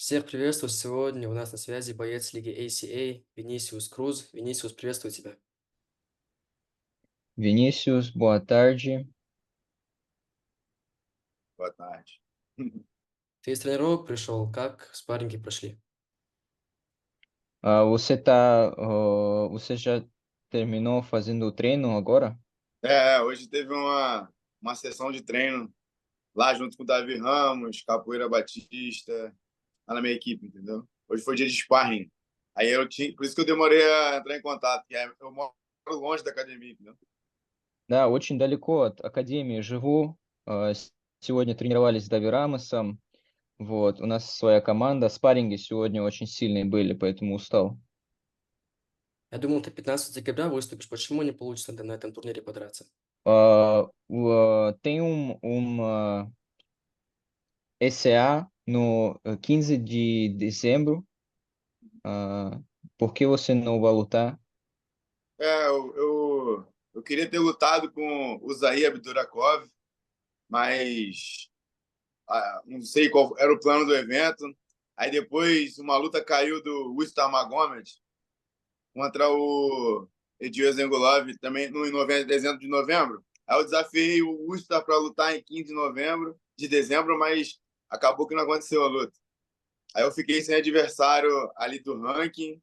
Всех приветствую. Сегодня у нас на связи боец лиги ACA Винисиус Круз. Винисиус, приветствую тебя. Vinícius, boa tarde. Boa tarde. Ты из тренировок пришел, как спарринги прошли? Você já terminou fazendo o treino agora? Hoje teve uma sessão de treino lá junto com o Davi Ramos, Capoeira Batista, lá na minha equipe, entendeu? Hoje foi dia de sparring. Aí eu tinha, por isso que eu demorei a entrar em contato, eu moro longe da academia, entendeu? Да, очень далеко от академии живу. Сегодня тренировались с Дави Рамосом. Вот, у нас своя команда. Спарринги сегодня очень сильные были, поэтому устал. Я думал, ты 15 декабря выступишь. Почему не получится на этом турнире подраться? Tem uma ECA no 15 de dezembro. Por que você não vai lutar? Eu queria ter lutado com o Zair Abdurakov, mas não sei qual era o plano do evento. Aí depois uma luta caiu do Ustar Magomed contra o Edil Zengulov também no dezembro de novembro. Aí eu desafiei o Ustar para lutar em 15 de novembro, de dezembro, mas acabou que não aconteceu a luta. Aí eu fiquei sem adversário ali do ranking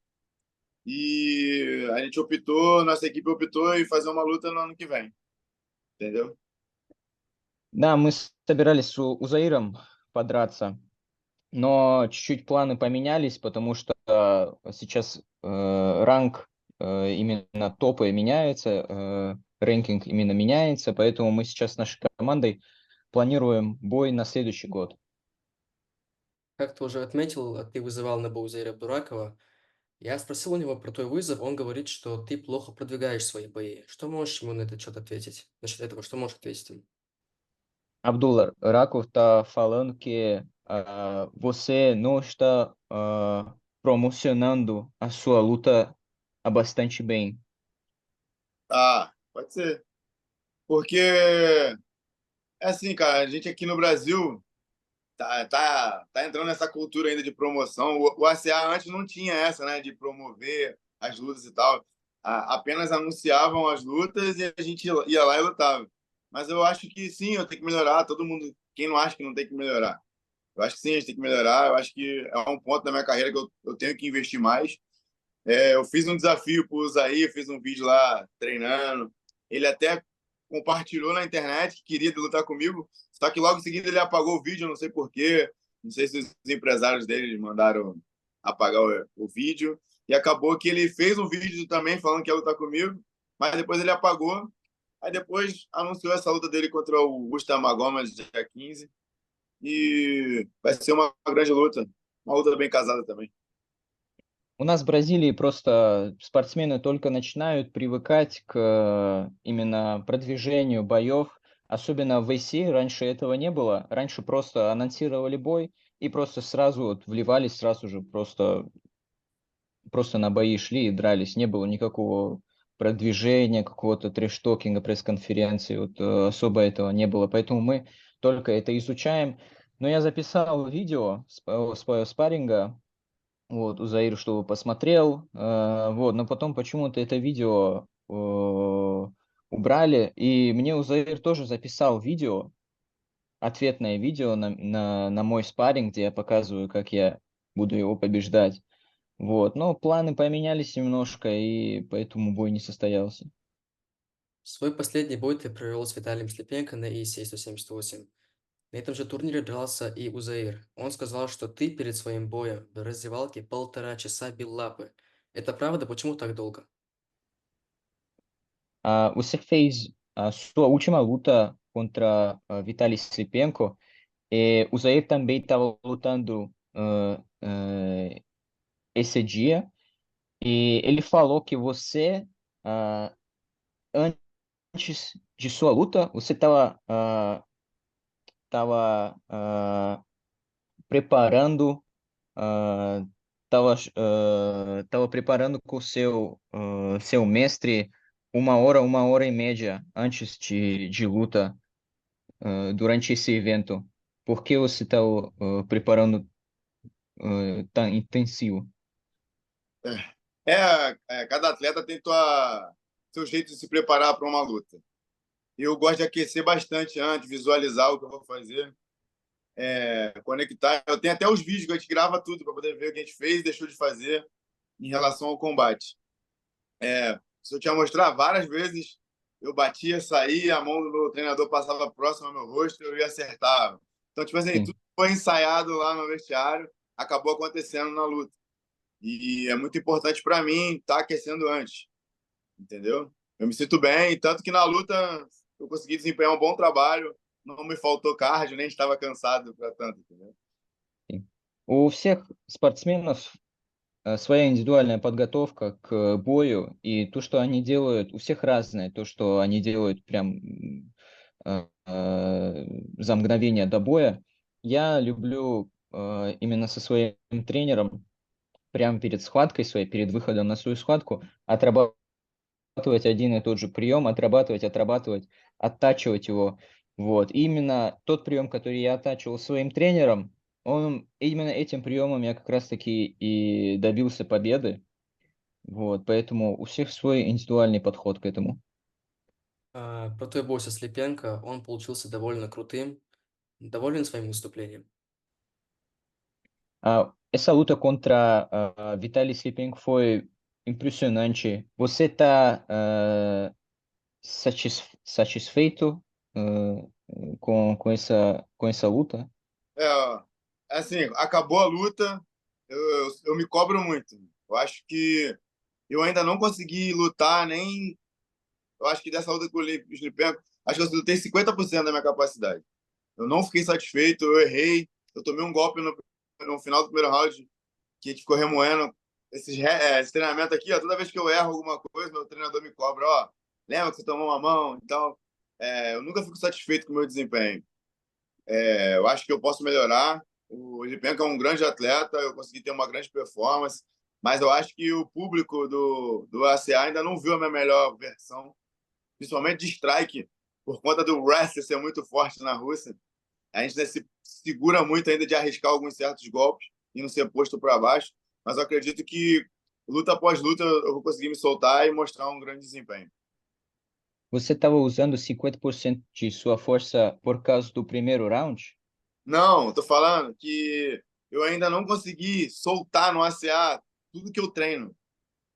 e a gente optou, nossa equipe optou em fazer uma luta no ano que vem, entendeu? Да, мы собирались с Узаиром подраться, но чуть-чуть планы поменялись, потому что сейчас ранг именно топы меняется, рэнкинг именно меняется, поэтому мы сейчас с нашей командой планируем бой на следующий год. Как ты уже отметил, ты вызывал на Баузея Абдуракова. Я спросил у него про твой вызов, он говорит, что ты плохо продвигаешь свои бои. Что можешь ему на этот счет ответить? Насчет этого, что можешь ответить ему? Abdullah, Rakov está falando que você não está promocionando a sua luta bastante bem. Ah, pode ser. Porque é assim, cara, a gente aqui no Brasil tá entrando nessa cultura ainda de promoção. O ACA antes não tinha essa, né, de promover as lutas e tal. Apenas anunciavam as lutas e a gente ia lá e lutava. Mas eu acho que sim, eu tenho que melhorar. Todo mundo, quem não acha que não tem que melhorar? Eu acho que sim, a gente tem que melhorar. Eu acho que é um ponto da minha carreira que eu tenho que investir mais. Eu fiz um desafio para o Zair, fiz um vídeo lá treinando. Ele até compartilhou na internet que queria lutar comigo, só que logo em seguida ele apagou o vídeo, não sei por quê. Não sei se os empresários dele mandaram apagar o vídeo. E acabou que ele fez um vídeo também falando que ia lutar comigo, mas depois ele apagou. Aí depois anunciou essa luta dele contra o Gustavo Magomas, dia 15. E vai ser uma grande luta. Uma luta bem casada também. У нас в Бразилии просто спортсмены только начинают привыкать к именно продвижению боев, особенно в ACA раньше этого не было. Раньше просто анонсировали бой и просто сразу вот вливались, сразу же просто на бои шли и дрались. Не было никакого продвижения, какого-то трэш-токинга, пресс-конференции, вот особо этого не было. Поэтому мы только это изучаем. Но я записал видео своего спарринга, вот, Узаир, чтобы посмотрел, вот, но потом почему-то это видео убрали, и мне Узаир тоже записал видео, ответное видео на мой спарринг, где я показываю, как я буду его побеждать, вот, но планы поменялись немножко, и поэтому бой не состоялся. Свой последний бой ты провел с Виталием Слепенко на ESA 178. На этом же турнире дрался и Узаир. Он сказал, что ты перед своим боем в раздевалке 1,5 часа бил лапы. Это правда? Почему так долго? Você fez a sua última luta contra Vitaly Slipenko, e o Zair também estava lutando esse dia, e ele falou que você, ah, antes de sua luta, você tava preparando, ah, tava preparando com o seu mestre uma hora e média antes de luta, durante esse evento. Por que você está preparando tão intensivo? Cada atleta tem seu jeito de se preparar para uma luta. Eu gosto de aquecer bastante antes, visualizar o que eu vou fazer, conectar. Eu tenho até os vídeos que a gente grava tudo para poder ver o que a gente fez e deixou de fazer em relação ao combate. Se eu te mostrar várias vezes, eu batia, saía, a mão do meu treinador passava próximo ao meu rosto, eu ia acertar. Então, tipo assim, tudo Sim. foi ensaiado lá no vestiário, acabou acontecendo na luta. E é muito importante para mim estar aquecendo antes, entendeu? Eu me sinto bem, tanto que na luta eu consegui desempenhar um bom trabalho, não me faltou cardio, nem estava cansado para tanto, entendeu? Sim. У всех спортсменов своя индивидуальная подготовка к бою, и то, что они делают, у всех разное. То, что они делают прям за мгновение до боя. Я люблю именно со своим тренером прямо перед схваткой своей, перед выходом на свою схватку, отрабатывать один и тот же прием, отрабатывать, оттачивать его. Вот. И именно тот прием, который я оттачивал своим тренером, именно этим приемом я как раз-таки и добился победы. Вот. Поэтому у всех свой индивидуальный подход к этому. Про твой бой со Слепенко, он получился довольно крутым. Доволен своим выступлением? Essa luta contra Vitaly Slipenko foi impressionante. Você está satisfeito com essa luta? É, assim, acabou a luta, eu me cobro muito. Eu acho que eu ainda não consegui lutar nem. Eu acho que dessa luta com o Slipenko, acho que eu lutei 50% da minha capacidade. Eu não fiquei satisfeito, eu errei. Eu tomei um golpe no final do primeiro round que a gente ficou remoendo. Esse treinamento aqui, ó, toda vez que eu erro alguma coisa, meu treinador me cobra, ó, lembra que você tomou uma mão? Então, eu nunca fico satisfeito com o meu desempenho. Eu acho que eu posso melhorar. O Lipenko é um grande atleta, eu consegui ter uma grande performance, mas eu acho que o público do ACA ainda não viu a minha melhor versão, principalmente de strike, por conta do wrestling ser muito forte na Rússia. A gente ainda se segura muito ainda de arriscar alguns certos golpes e não ser posto para baixo, mas eu acredito que luta após luta eu vou conseguir me soltar e mostrar um grande desempenho. Você estava usando 50% de sua força por causa do primeiro round? Não, tô falando que eu ainda não consegui soltar no ACA tudo que eu treino.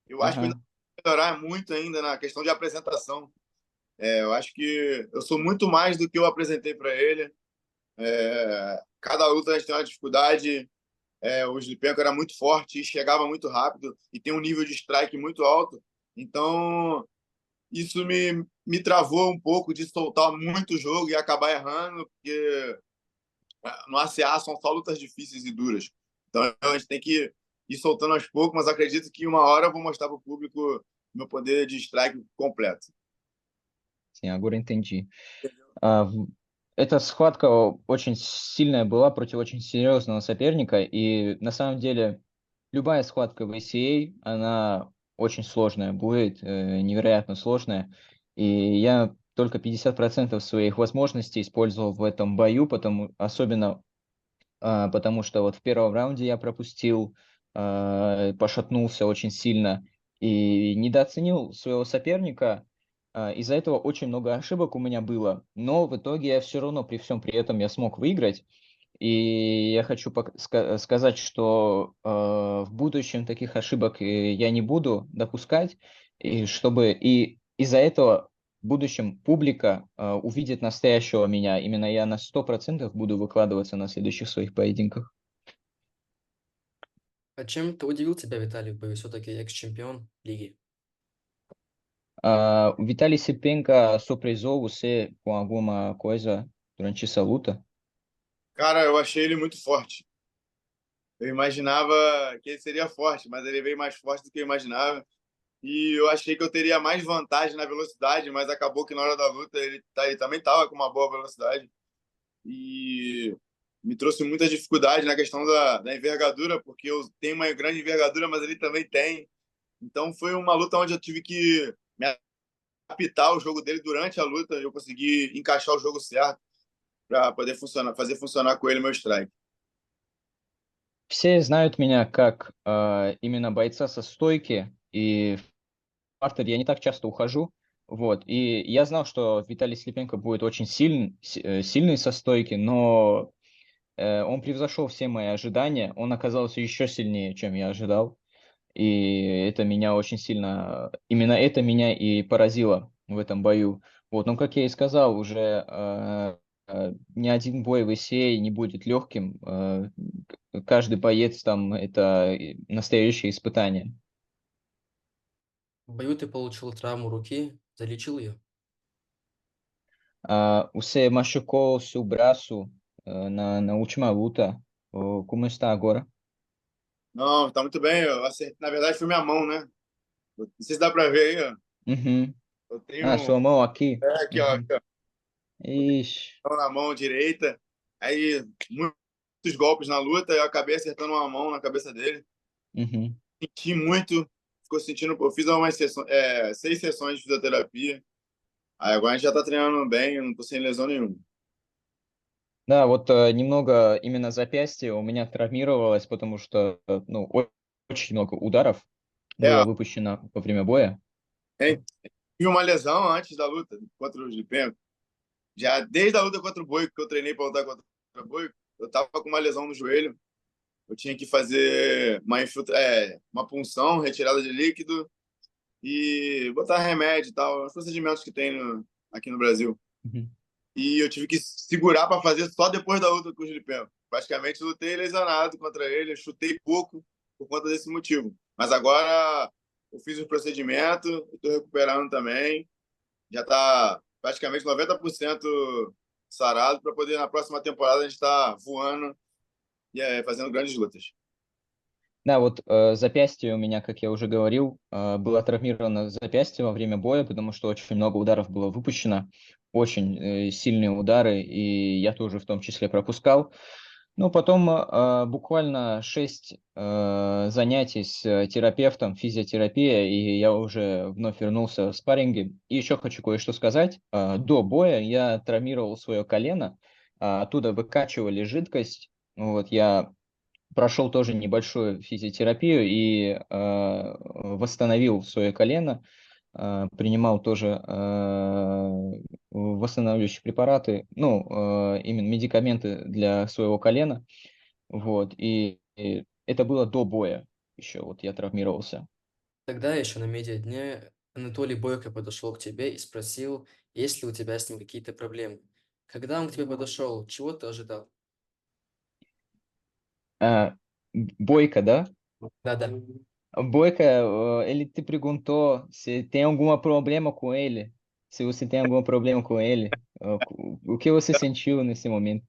Eu acho que eu ainda Aham. vou melhorar muito ainda na questão de apresentação. Eu acho que eu sou muito mais do que eu apresentei para ele. Cada luta a gente tem uma dificuldade. O Slipenko era muito forte e chegava muito rápido e tem um nível de strike muito alto. Então, isso me travou um pouco de soltar muito o jogo e acabar errando, porque no ACA são só lutas difíceis e duras. Então a gente tem que ir soltando aos poucos, mas acredito que uma hora eu vou mostrar para o público meu poder de strike completo. Sim, agora entendi. Эта схватка очень сильная была против очень серьезного соперника, и на самом деле любая схватка в ACA, она очень сложная будет, невероятно сложная, и я только 50% своих возможностей использовал в этом бою, особенно потому что вот в первом раунде я пропустил, пошатнулся очень сильно и недооценил своего соперника. Из-за этого очень много ошибок у меня было, но в итоге я все равно при всем при этом я смог выиграть. И я хочу сказать, что в будущем таких ошибок я не буду допускать, и из-за этого в будущем публика увидит настоящего меня. Именно я на 100% буду выкладываться на следующих своих поединках. А чем-то удивил тебя Виталий в бою? Все-таки экс-чемпион лиги. O Vitaly Sipenka surpreendeu você com alguma coisa durante essa luta? Cara, eu achei ele muito forte. Eu imaginava que ele seria forte, mas ele veio mais forte do que eu imaginava. E eu achei que eu teria mais vantagem na velocidade, mas acabou que na hora da luta ele também estava com uma boa velocidade. E me trouxe muita dificuldade na questão da envergadura, porque eu tenho uma grande envergadura, mas ele também tem. Então foi uma luta onde eu tive que me apitar o jogo dele durante a luta, eu consegui encaixar o jogo certo para poder funcionar, fazer funcionar com ele meu strike. Все знают меня как именно бойца со стойки, и в партер я не так часто ухожу. Вот. И я знал, что Виталий Слепенко будет очень сильный со стойки, но он превзошел все мои ожидания. Он оказался еще сильнее, чем я ожидал. И это меня очень сильно, именно это меня и поразило в этом бою. Вот, но как я и сказал, уже ни один бой в ИСЕ не будет легким. Каждый боец там это настоящее испытание. В бою ты получил travmu руки, залечил ее? Você machucou seu braço na última luta. Como está agora? Não, tá muito bem. Eu acertei. Na verdade, foi minha mão, né? Não sei se dá pra ver aí, ó. Uhum. Eu tenho. Sua mão aqui. É, aqui, ó. Aqui, Uhum. ó. Ixi. Mão na mão direita. Aí, muitos golpes na luta, eu acabei acertando uma mão na cabeça dele. Uhum. Senti muito. Ficou sentindo. Eu fiz umas sessões, 6 sessões de fisioterapia. Aí agora a gente já tá treinando bem, eu não tô sem lesão nenhuma. Да, вот немного именно запястье у меня травмировалось, потому что ну, очень много ударов было É, выпущено во время боя. tive uma lesão antes da luta contra o Gipenco. Já desde a luta contra o Boi, que eu treinei para lutar contra o Boi, eu tava com uma lesão no joelho. Eu tinha que fazer uma punção, retirada de líquido e botar remédio e tal, os procedimentos que tem aqui no Brasil. Мгм. E eu tive que segurar para fazer só depois da luta com o Gilipempo. Praticamente lutei lesionado contra ele, chutei pouco por conta desse motivo. Mas agora eu fiz o procedimento, estou recuperando também. Já está praticamente 90% sarado para poder na próxima temporada a gente estar voando e fazendo grandes lutas. Да, вот запястье у меня, как я уже говорил, было травмировано запястье во время боя, потому что очень много ударов было выпущено, очень сильные удары, и я тоже в том числе пропускал. Ну, потом буквально 6 занятий с терапевтом, физиотерапия, и я уже вновь вернулся в спарринги. И еще хочу кое-что сказать. До боя я травмировал свое колено, оттуда выкачивали жидкость. Вот, я прошел тоже небольшую физиотерапию и восстановил свое колено, принимал тоже восстанавливающие препараты, ну, именно медикаменты для своего колена, вот, и это было до боя еще, вот я травмировался. Тогда еще на медиадне Анатолий Бойко подошел к тебе и спросил, есть ли у тебя с ним какие-то проблемы. Когда он к тебе подошел, чего ты ожидал? А, Бойко, да? Да-да. Boica, ele te perguntou se tem algum problema com ele, se você tem algum problema com ele, o que você sentiu nesse momento?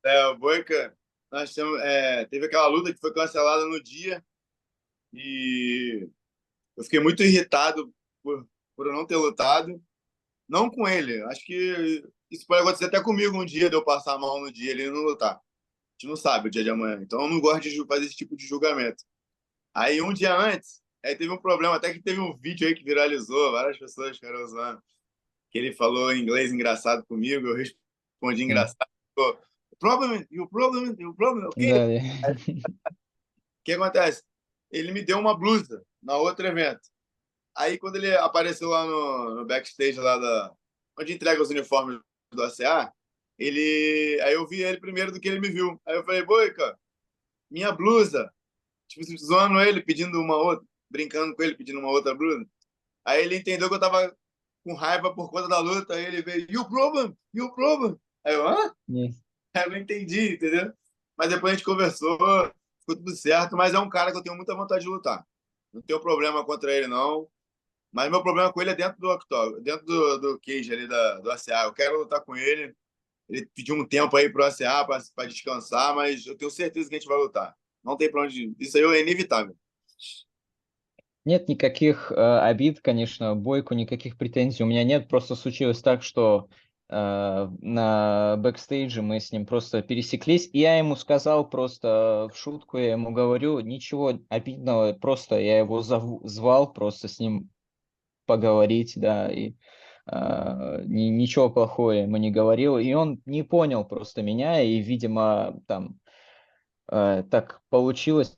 O Boica, teve aquela luta que foi cancelada no dia e eu fiquei muito irritado por eu não ter lutado. Não com ele, acho que isso pode acontecer até comigo um dia, de eu passar mal no dia e ele não lutar. A gente não sabe o dia de amanhã, então eu não gosto de fazer esse tipo de julgamento. Aí um dia antes, teve um problema, até que teve um vídeo aí que viralizou, várias pessoas ficaram usando, que ele falou em inglês engraçado comigo, eu respondi М, engraçado. O problem, o problem, ok? Да, Aí, o que acontece? Ele me deu uma blusa na outro evento. Aí quando ele apareceu lá no backstage lá onde entrega os uniformes do ACA, aí eu vi ele primeiro do que ele me viu. Aí eu falei, Boica, minha blusa. Tipo, zoando ele, pedindo uma outra, brincando com ele, pedindo uma outra blusa. Aí ele entendeu que eu tava com raiva por conta da luta, aí ele veio, you problem, you problem. Aí eu, hã? не- Aí eu não entendi, entendeu? Mas depois a gente conversou, ficou tudo certo, mas é um cara que eu tenho muita vontade de lutar. Não tenho problema contra ele, não. Mas meu problema com ele é dentro do octógono, dentro do cage ali do ACA. Eu quero lutar com ele. Ele pediu um tempo aí pro ACA para descansar, mas eu tenho certeza que a gente vai lutar. Não tem pra onde. Isso aí é inevitável. Нет никаких обид, конечно, Бойку, никаких претензий у меня нет, просто случилось так, что на бэкстейдже мы с ним просто пересеклись, и я ему сказал просто в шутку, я ему говорю, ничего обидного, просто я его звал просто с ним поговорить, да, и ничего плохого ему не говорил, и он не понял просто меня, и, видимо, там так получилось,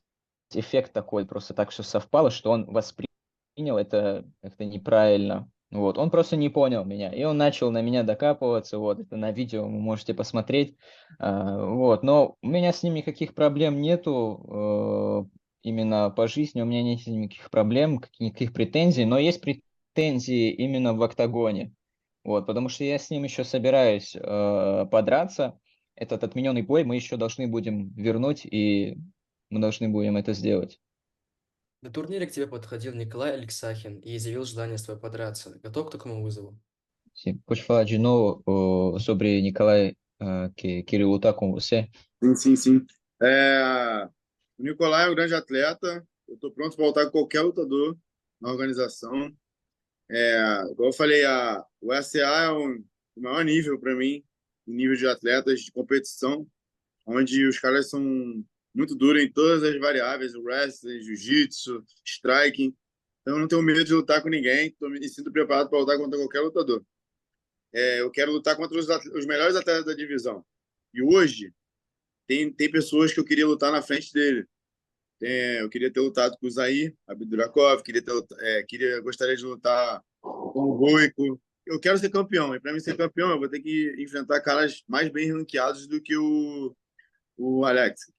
эффект такой, просто так все совпало, что он воспринял это как-то неправильно. Вот, он просто не понял меня, и он начал на меня докапываться, вот, это на видео вы можете посмотреть, вот, но у меня с ним никаких проблем нету, именно по жизни у меня нет никаких проблем, никаких претензий, но есть претензии именно в октагоне, вот, потому что я с ним еще собираюсь подраться, этот отмененный бой мы еще должны будем вернуть, и мы должны будем это сделать. На турнире к тебе подходил Николай Алексахин и изъявил желание с тобой подраться. Готов к такому vызову? Sim, pode falar de novo sobre Nicolai queria lutar com você? Sim, sim, sim. O Nicolai é um grande atleta. Eu estou pronto para voltar com qualquer lutador na organização. Igual eu falei, o SCA é o maior nível para mim, em nível de atletas de competição, onde os caras são muito duros em todas as variáveis, o wrestling, jiu-jitsu, striking. Então eu não tenho medo de lutar com ninguém, me sinto preparado para lutar contra qualquer lutador. Eu quero lutar contra os melhores atletas da divisão. E hoje tem pessoas que eu queria lutar na frente dele. Eu queria ter lutado com o Zair Abdurakov, gostaria de lutar com o Goico. Eu quero ser campeão, e para mim ser campeão eu vou ter que enfrentar caras mais bem ranqueados do que o Alex.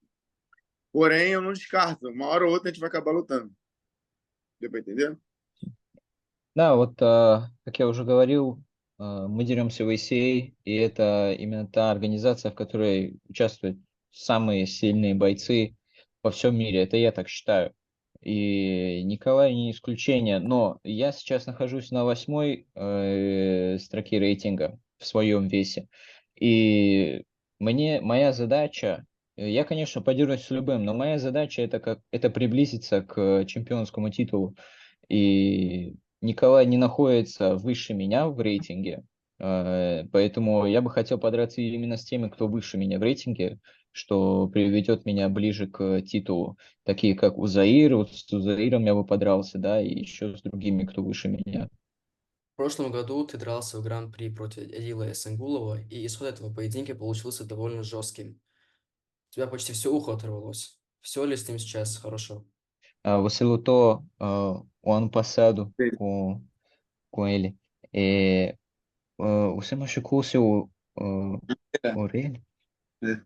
Porém, eu não descarto, uma hora ou outra a gente vai acabar lutando. Deu para entender? Да, вот, как я уже говорил, мы деремся в ACA, и это именно та организация, в которой участвуют самые сильные бойцы во всем мире. Это я так считаю. И Николай не исключение, но я сейчас нахожусь на 8-й строке рейтинга в своем весе. И моя задача, я, конечно, подерусь с любым, но моя задача это приблизиться к чемпионскому титулу. И Николай не находится выше меня в рейтинге, поэтому я бы хотел подраться именно с теми, кто выше меня в рейтинге, что приведет меня ближе к титулу, такие как Узаир, вот с Узаиром я бы подрался, да, и еще с другими, кто выше меня. В прошлом году ты дрался в Гран-при против Эдила Эсенгулова, и исход этого поединка получился довольно жестким. У тебя почти все ухо оторвалось. Все ли с ним сейчас хорошо? Você lutou o ano passado com ele. É, você machucou o seu orelha? É.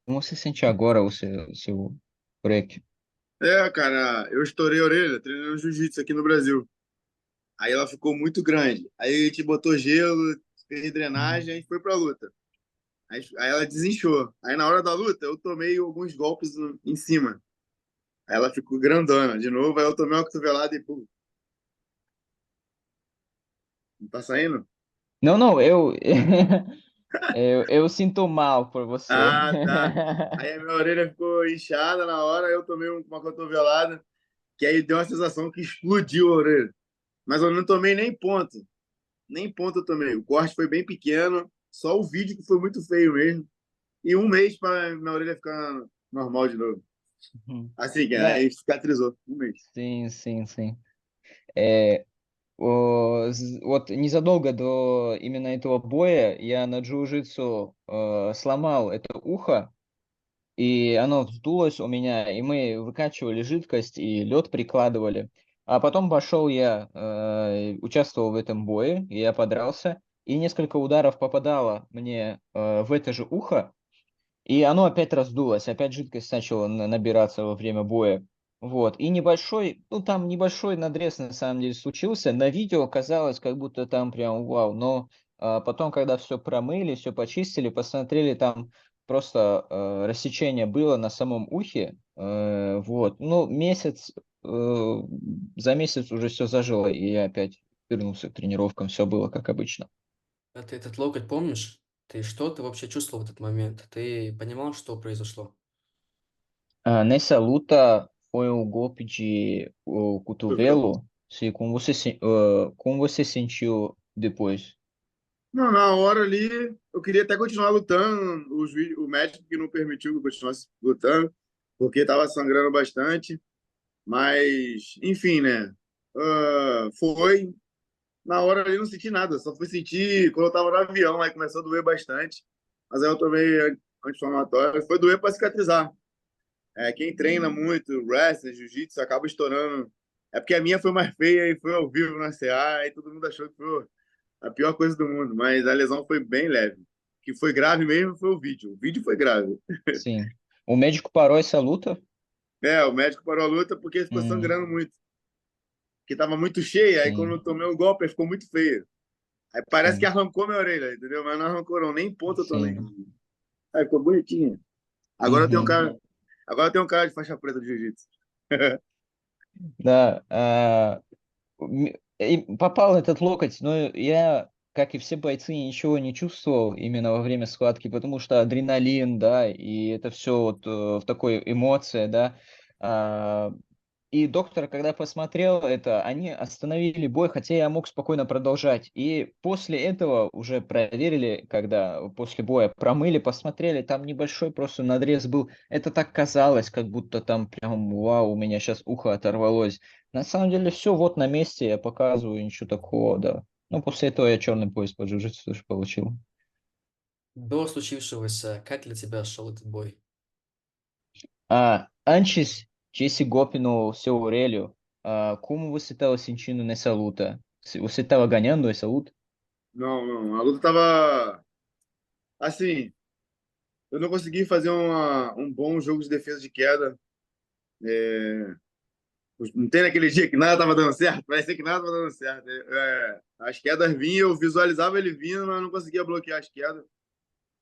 Como você sente agora o seu break? Cara, eu estourei a orelha treinando jiu-jitsu aqui no Brasil. Aí ela ficou muito grande. Aí a gente botou gelo, fez drenagem, a gente foi pra luta. Aí ela desinchou. Aí na hora da luta eu tomei alguns golpes em cima. Aí ela ficou grandona de novo, aí eu tomei uma cotovelada e pum, não tá saindo? Não, não, eu sinto mal por você. Ah, tá. Aí a minha orelha ficou inchada na hora, eu tomei uma cotovelada, que aí deu uma sensação que explodiu a orelha. Mas eu não tomei nem ponto. Nem ponto eu tomei. O corte foi bem pequeno, só o vídeo que foi muito feio mesmo. E um mês para minha orelha ficar normal de novo. Assim, Да, aí cicatrizou. Um mês. sim, sim, sim. Э, вот незадолго до именно этого боя я на джиу-джитсу сломал это ухо, и оно вздулось у меня, и мы выкачивали жидкость и лед прикладывали. А потом пошел я, участвовал в этом бое, и я подрался, и несколько ударов попадало мне в это же ухо, и оно опять раздулось, опять жидкость начала набираться во время боя. Вот. И небольшой, ну там небольшой надрез на самом деле случился. На видео казалось, как будто там прям вау. Но потом, когда все промыли, все почистили, посмотрели, там просто рассечение было на самом ухе. Вот. Ну, за месяц уже все зажило, и я опять вернулся к тренировкам, все было как обычно. А ты этот локоть помнишь? Что ты вообще chustlou в этот момент? Ты понимал, что произошло? Nessa luta foi o golpe de o Cotovelo. cotovelo. Se, como você sentiu depois? Não, na hora ali, eu queria até continuar lutando. O médico que não permitiu que eu continuasse lutando, porque estava sangrando bastante. Mas, enfim, né? Foi. Na hora ali não senti nada, só fui sentir quando eu estava no avião, aí começou a doer bastante. Mas aí eu tomei anti-inflamatório, foi doer para cicatrizar. quem treina muito wrestling, jiu-jitsu, acaba estourando. É porque a minha foi mais feia e foi ao vivo na CA, e todo mundo achou que foi a pior coisa do mundo, mas a lesão foi bem leve. O que foi grave mesmo foi o vídeo. O vídeo foi grave. Sim. O médico parou essa luta? O médico parou a luta porque ficou sangrando muito. Porque tava muito cheia, aí quando eu Sim, tomei o golpe, ficou muito feio. Aí parece que sim, arrancou minha orelha, entendeu? Mas não arrancou, não. Nem ponta eu tomei. sim. Aí ficou bonitinha. Agora eu tenho um Uhum. cara, agora eu tenho um cara de faixa preta de jiu-jitsu. Да, и попал этот локоть, но я, как и все бойцы, ничего не чувствовал именно во время схватки, потому что адреналин, да, и это все вот в такой эмоции, да. А, И доктор, когда посмотрел это, они остановили бой, хотя я мог спокойно продолжать. И после этого уже проверили, когда после боя промыли, посмотрели, там небольшой просто надрез был. Это так казалось, как будто там прям, вау, у меня сейчас ухо оторвалось. На самом деле все вот на месте, я показываю, ничего такого, да. Ну, после этого я черный пояс по джиу-джитсу тоже получил. До случившегося, как для тебя шел этот boi? Antes de esse golpe no seu Aurélio, como você estava sentindo nessa luta? Você estava ganhando essa luta? Não, não. A luta tava assim. Eu não consegui fazer um bom jogo de defesa de queda. Não tem naquele dia que nada tava dando certo, parecia que nada tava dando certo. As quedas vinham, eu visualizava ele vindo, mas eu não conseguia bloquear as quedas.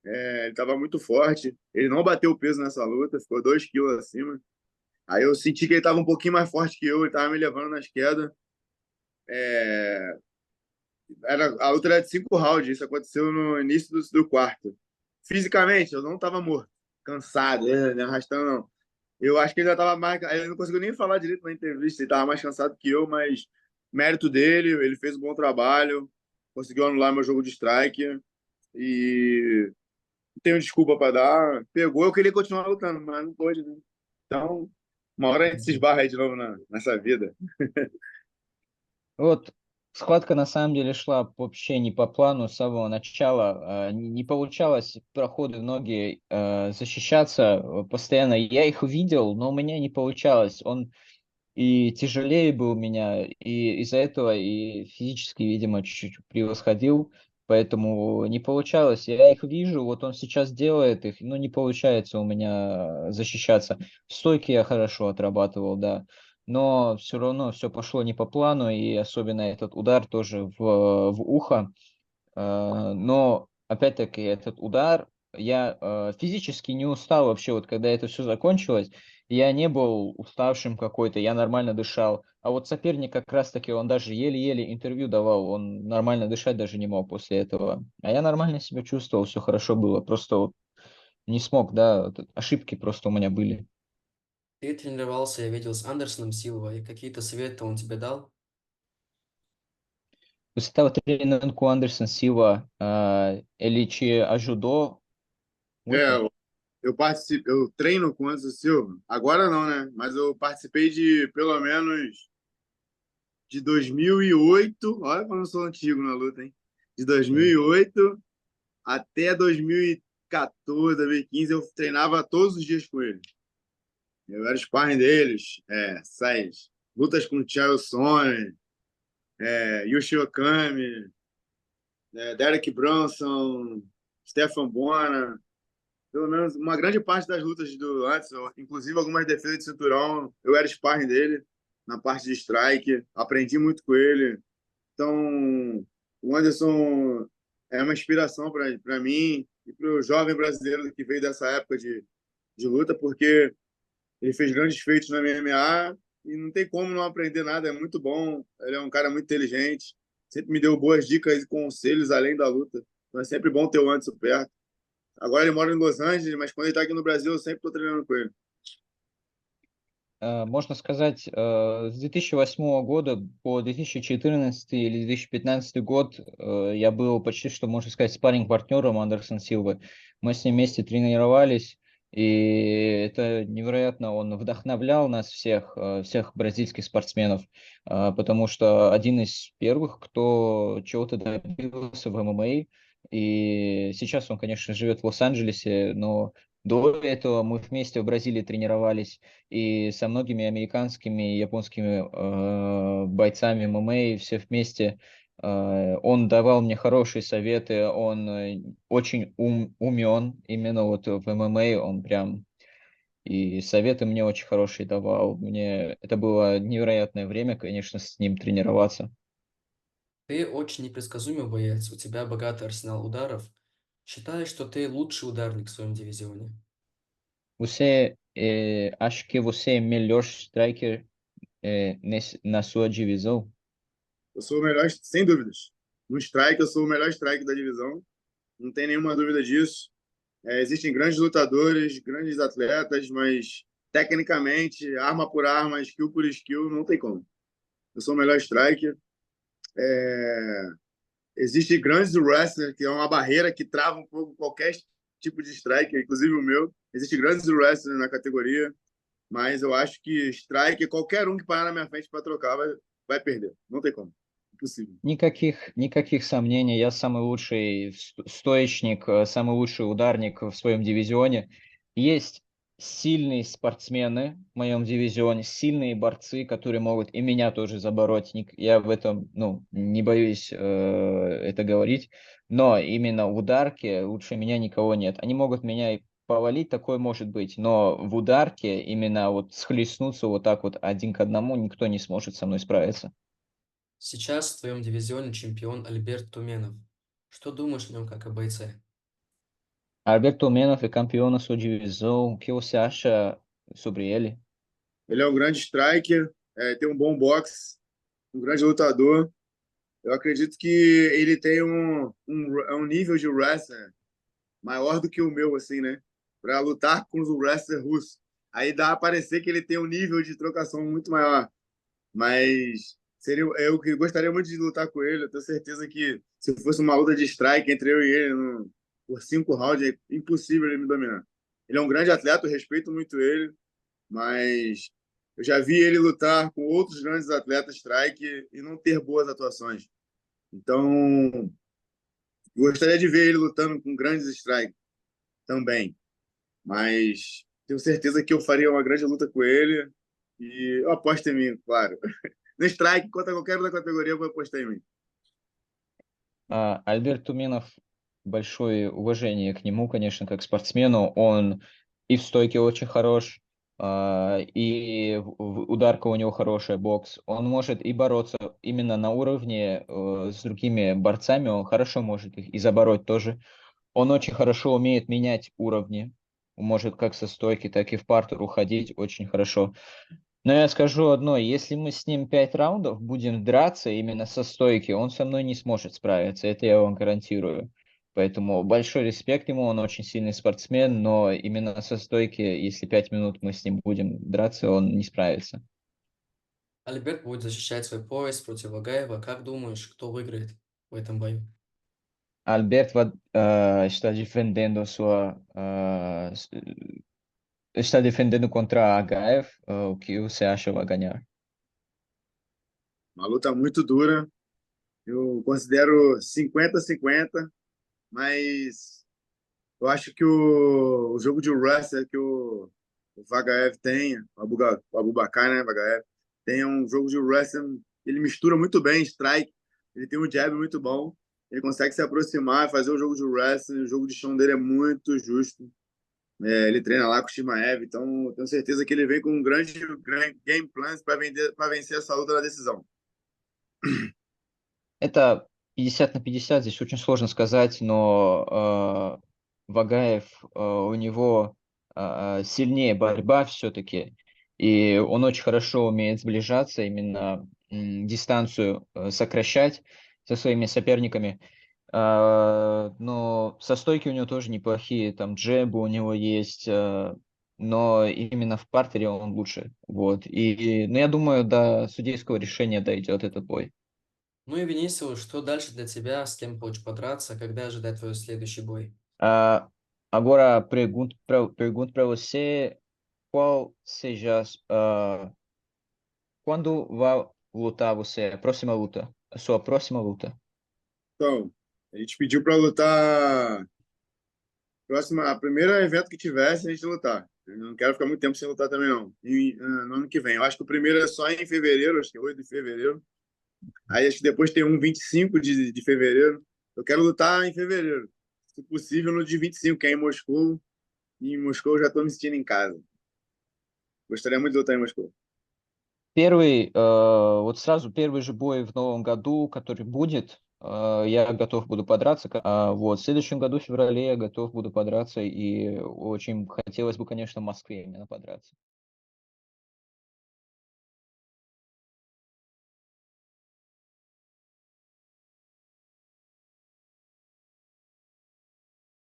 Ele tava muito forte. Ele não bateu o peso nessa luta, ficou 2 quilos acima. Aí eu senti que ele tava um pouquinho mais forte que eu, ele tava me levando nas quedas. A luta era de 5 rounds, isso aconteceu no início do quarto. Fisicamente, eu não tava morto, cansado, me arrastando, não. Eu acho que ele já tava mais. Ele não conseguiu nem falar direito na entrevista, ele tava mais cansado que eu, mas mérito dele, ele fez um bom trabalho, conseguiu anular meu jogo de strike e não tenho desculpa para dar. Pegou, eu queria continuar lutando, mas não pôde, né? Então, uma hora a gente se esbarra aí de novo nessa vida. Вот схватка на самом деле шла вообще не по плану с самого начала. Не получалось проходы в ноги защищаться постоянно. Я их видел, но у меня не получалось. Он и тяжелее был меня, и из-за этого и физически, видимо, чуть-чуть превосходил, поэтому не получалось. Я их вижу, вот он сейчас делает их, но не получается у меня защищаться. В стойке я хорошо отрабатывал, да, но все равно все пошло не по плану, и особенно этот удар тоже в ухо. Но, опять-таки, этот удар, я физически не устал вообще, вот когда это все закончилось, я не был уставшим какой-то, я нормально дышал. А вот соперник как раз-таки, он даже еле-еле интервью давал, он нормально дышать даже не мог после этого. А я нормально себя чувствовал, все хорошо было, просто вот не смог, да, вот ошибки просто у меня были. Ты тренировался, я видел, с Андерсоном Силва, и какие-то советы он тебе дал? Você estava treinando com o Anderson Silva, ele te ajudou É, muito? eu treino com o Anderson Silva. Agora não, né? Mas eu participei de pelo menos de 2008. Olha como eu sou antigo na luta, hein? De Sim. 2008 até 2014, 2015, eu treinava todos os dias com ele. Eu era o sparring deles, sais, lutas com o Chael Sonnen, Yoshi Okami, Derek Brunson, Stefan Bonner. Pelo menos uma grande parte das lutas do Anderson, inclusive algumas defesas de cinturão, eu era sparring dele na parte de strike, aprendi muito com ele. Então, o Anderson é uma inspiração para mim e para o jovem brasileiro que veio dessa época de luta, porque ele fez grandes feitos na MMA e não tem como não aprender nada, é muito bom. Ele é um cara muito inteligente, sempre me deu boas dicas e conselhos além da luta. Então é sempre bom ter o Anderson perto. Agora ele mora em Los Angeles, mas quando ele está aqui no Brasil, eu sempre estou treinando com ele. Можно сказать, с 2008 года по 2014 или 2015 год я был почти что, можно сказать, спарринг-партнером Андерсон Силвы. Мы с ним вместе тренировались, и это невероятно, он вдохновлял нас всех, всех бразильских спортсменов, потому что один из первых, кто чего-то добился в ММА, и сейчас он, конечно, живет в Лос-Анджелесе, но До этого мы вместе в Бразилии тренировались и со многими американскими и японскими бойцами ММА, все вместе. Он давал мне хорошие советы, он очень умен именно вот в ММА, он прям и советы мне очень хорошие давал. Мне это было невероятное время, конечно, с ним тренироваться. Ты очень непредсказуемый боец, у тебя богатый арсенал ударов. Считаешь, что ты лучший ударник в своем дивизионе? Acho que você é melhor striker na sua divisão? Eu sou o melhor, sem dúvidas. No strike, eu sou o melhor strike da divisão. Não tem nenhuma dúvida disso. Existem grandes lutadores, grandes atletas, mas tecnicamente, arma por arma, skill por skill, não tem como. Eu sou o melhor striker. Existem grandes wrestlers, que é uma barreira que trava um pouco qualquer tipo de striker, inclusive o meu. Existem grandes wrestlers na categoria, mas eu acho que striker, qualquer um que parar na minha frente para trocar vai perder. Não tem como. Impossível. Никаких сомнений, я самый лучший стоечник, самый лучший ударник в своем дивизионе. Есть сильные спортсмены в моем дивизионе, сильные борцы, которые могут и меня тоже забороть. Я в этом, ну, не боюсь это говорить, но именно в ударке лучше меня никого нет. Они могут меня и повалить, такое может быть, но в ударке именно вот схлестнуться вот так вот один к одному никто не сможет со мной справиться. Сейчас в твоем дивизионе чемпион Альберт Туменов. Что думаешь о нем как о бойце? Alberto Menaf é campeão na sua divisão. O que você acha sobre ele? Ele é um grande striker, tem um bom boxe, um grande lutador. Eu acredito que ele tem um nível de wrestler maior do que o meu, assim, né? Para lutar com os wrestlers russos. Aí dá a parecer que ele tem um nível de trocação muito maior. Mas eu que gostaria muito de lutar com ele. Eu tenho certeza que se fosse uma luta de strike entre eu e ele por 5 rounds, é impossível ele me dominar. Ele é um grande atleta, eu respeito muito ele, mas eu já vi ele lutar com outros grandes atletas strike e não ter boas atuações. Então, gostaria de ver ele lutando com grandes strike também, mas tenho certeza que eu faria uma grande luta com ele e eu aposto em mim, claro. No strike, contra qualquer outra categoria, eu vou apostar em mim. Альберт Туминов, большое уважение к нему, конечно, как спортсмену. Он и в стойке очень хорош, и ударка у него хорошая, бокс. Он может и бороться именно на уровне с другими борцами, он хорошо может их и забороть тоже. Он очень хорошо умеет менять уровни, может как со стойки, так и в партер уходить очень хорошо. Но я скажу одно, если мы с ним 5 раундов будем драться именно со стойки, он со мной не сможет справиться, это я вам гарантирую. Поэтому большой респект ему, он очень сильный спортсмен, но именно со стойки, если 5 минут мы с ним будем драться, он не справится. Альберт будет защищать свой пояс против Вагаева. Как думаешь, кто выиграет в этом бою? Alberto está defendendo está defendendo contra a HF, o que você acha vai ganhar? Uma luta muito dura. Eu considero 50-50, mas eu acho que o jogo de wrestler que o Vagaev tem, o Abubakar, né, Vagaev, tem um jogo de wrestling, ele mistura muito bem strike, ele tem um jab muito bom, ele consegue se aproximar, fazer o jogo de wrestling, o jogo de chão dele é muito justo. Ele treina lá com o Shimaev, então tenho certeza que ele vem com um grande game plan para vencer essa luta na decisão. Это 50 на 50, здесь очень сложно сказать, но Вагаев, у него сильнее борьба все-таки, и он очень хорошо умеет сближаться, именно дистанцию сокращать со своими соперниками. Но со стойки у него тоже неплохие, там джебы у него есть, но именно в партере он лучше. Вот. Ну, я думаю, до судейского решения дойдет этот бой. Ну и Венисиус, что дальше для тебя? С кем хочешь подраться? Когда ожидать твой следующий бой? Agora, pergunto para você qual seja, quando vai lutar você, a próxima luta, a sua próxima luta. Então, a gente pediu para lutar A primeira evento que tivesse, a gente lutar. Eu não quero ficar muito tempo sem lutar também, não. No ano que vem. Eu acho que o primeiro é só em fevereiro, acho que é 8 de fevereiro. Aí acho que depois tem um 25 de fevereiro. Eu quero lutar em fevereiro. Se possível, no dia 25, que é em Moscou. E em Moscou eu já estou me sentindo em casa. Gostaria muito de lutar em Moscou. Вот сразу первый же бой в новом году, который будет, я готов буду подраться. Вот, в следующем году, в феврале, я готов буду подраться, и очень хотелось бы, конечно, в Москве именно подраться.